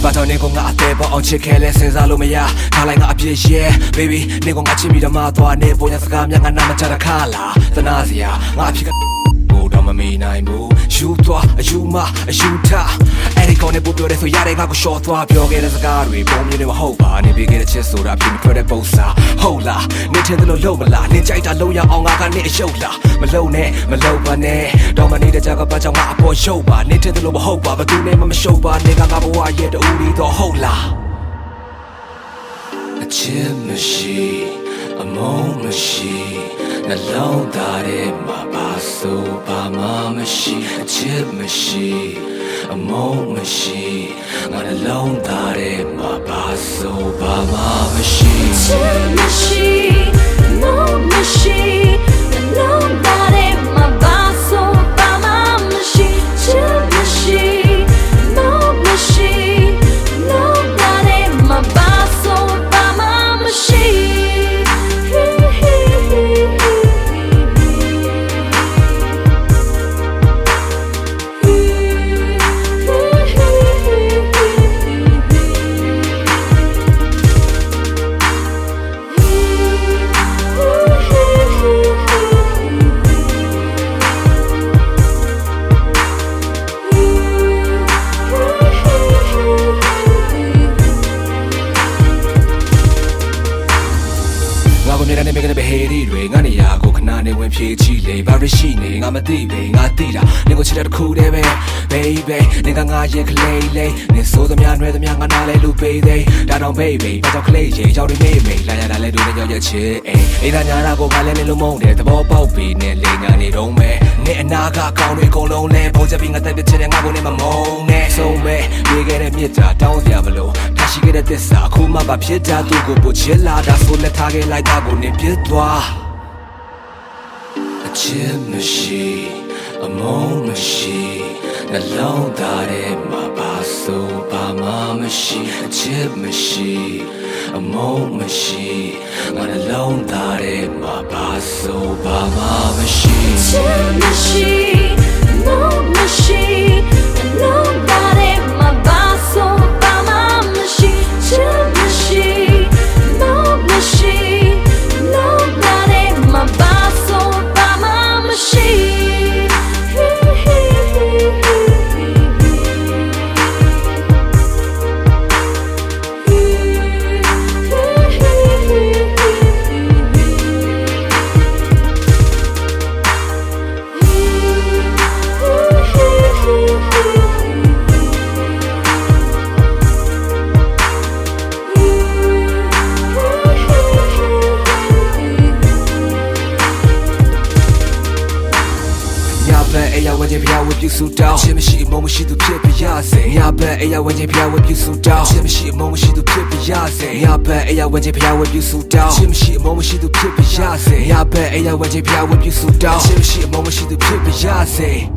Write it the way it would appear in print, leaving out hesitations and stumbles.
ဘာကြောင့်နေကိုငါအသေးပေါ်အောင်ချစ်ခဲလဲစဉ်းစားလို့မရထားလိုက်ငါအပြည့်ရဲ့ baby နေကိုငါချစ်ပြီးတော့မှသွားနေပုံရစကားများငါနာမချတာခါလားသနာစရာငါအဖြစ်ကဘို့တော့မမေးနိုင်ဘူးယူသွားအယူမအယူထားအဲ့ဒီကောင်နဲ့ပို့ပြောတဲ့ဆိုရတဲ့ငါကိုရှော့သွားပြောခဲ့တဲ့စကားတွေပုံမြင်နေမဟုတ်ပါနေပြီးခဲ့တဲ့ချစ်ဆိုတာအဖြစ်မထွက်တဲ့ပုံစံဟုတ်လားနေထင်တယ်လို့လုံးမလားနေကြိုက်တာလုံးရအောင်ငါကနေအယုတ်လားမလုံးနဲ့မလုံးပါနဲ့တော့မနေတဲ့ကြကပတ်ကြောင့်ငါအပေါ်ရှုပ်ပါနေထင်တယ်လို့မဟုတ်ပါဘသူနဲ့မှမရှုပ်ပါနေကငါဘဝရဲ့တူရီတော့ဟုတ်လားအချစ်မရှိအမုန်းမရှိနှလုံးသားထဲမှာပါဆိုပါမှမရှိအချစ်မရှိအမုန်းမရှိငါနှလုံးသားထဲမှာပါဆိုပါမှမရှိအချစ်မရှိအမုန်းမရှိနှလုံးသားထဲမှာပါဆိုပါမှမရှိအချစ်မရှိအမုန်းမရှိနှလုံးသားထဲမှာပါဆိုပါမှမရှိမြေတန်းနဲ့မိကနေပဲဟေးရီတွေငါနေရာကိုခဏနေဝင်ဖြေချီလေဘာရရှိနေငါမသိပဲငါသိတာနေကိုချစ်တဲ့တစ်ခုတည်းပဲ baby နေကငါရဲ့ကလေးလေးနေစိုးသမျှနှွဲသမျှငါနားလဲလူပေးသေးဒါတော့ baby ဘာကြောင့်ကလေးရေကြောက်နေမေးလာရတာလဲတို့နဲ့ကြောက်ရချစ်အိမ်သာညာတာကိုငါလဲနေလို့မုန်းတယ်သဘောပေါက်ပြီးနဲ့လိန်ညာနေတော့မယ်နေအနာကအကောင်တွေအကုန်လုံးလဲပုံချက်ပြီးငါတက်ပြချင်တဲ့ငါကိုနေမမုန်းနဲ့ဆုံးပဲပြေခဲ့တဲ့မြစ်တာတောင်းစရာမလိုထားရှိခဲ့တဲ့သစ္စာအခုမှပါဖြစ်တာသူ့ကိုပို့ချစ်လာတာဆိုလက်ထားခဲ့လိုက်တာကိုနေပြစ်သွားအချစ်မရှိအမုန်းမရှိနှလုံးသားထဲမှာပါဆိုပါမှမရှိအချစ်မရှိအမုန်းမရှိငါနှလုံးသားထဲမှာပါဆိုပါမှမရှိအချစ်မရှိအမုန်းမရှိနှလုံးသားထဲမှာပါဆိုပါမှမရှိအချစ်မရှိအမုန်းမရှိနှလုံးသားထဲမှာပါဆိုပါမှမရှိ哎呀，วันใจพยาวิပြုစုတောင်းချစ်မရှိအမုန်းမရှိသူဖြစ်ပြရစေညဘက်哎呀วันใจพยาวิပြုစုတောင်းချစ်မရှိအမုန်းမရှိသူဖြစ်ပြရစေညဘက်哎呀วันใจพยาวิပြုစုတောင်းချစ်မရှိအမုန်းမရှိသူဖြစ်ပြရစေညဘက်哎呀วันใจพยาวิပြုစုတောင်းချစ်မရှိအမုန်းမရှိသူဖြစ်ပြရစေ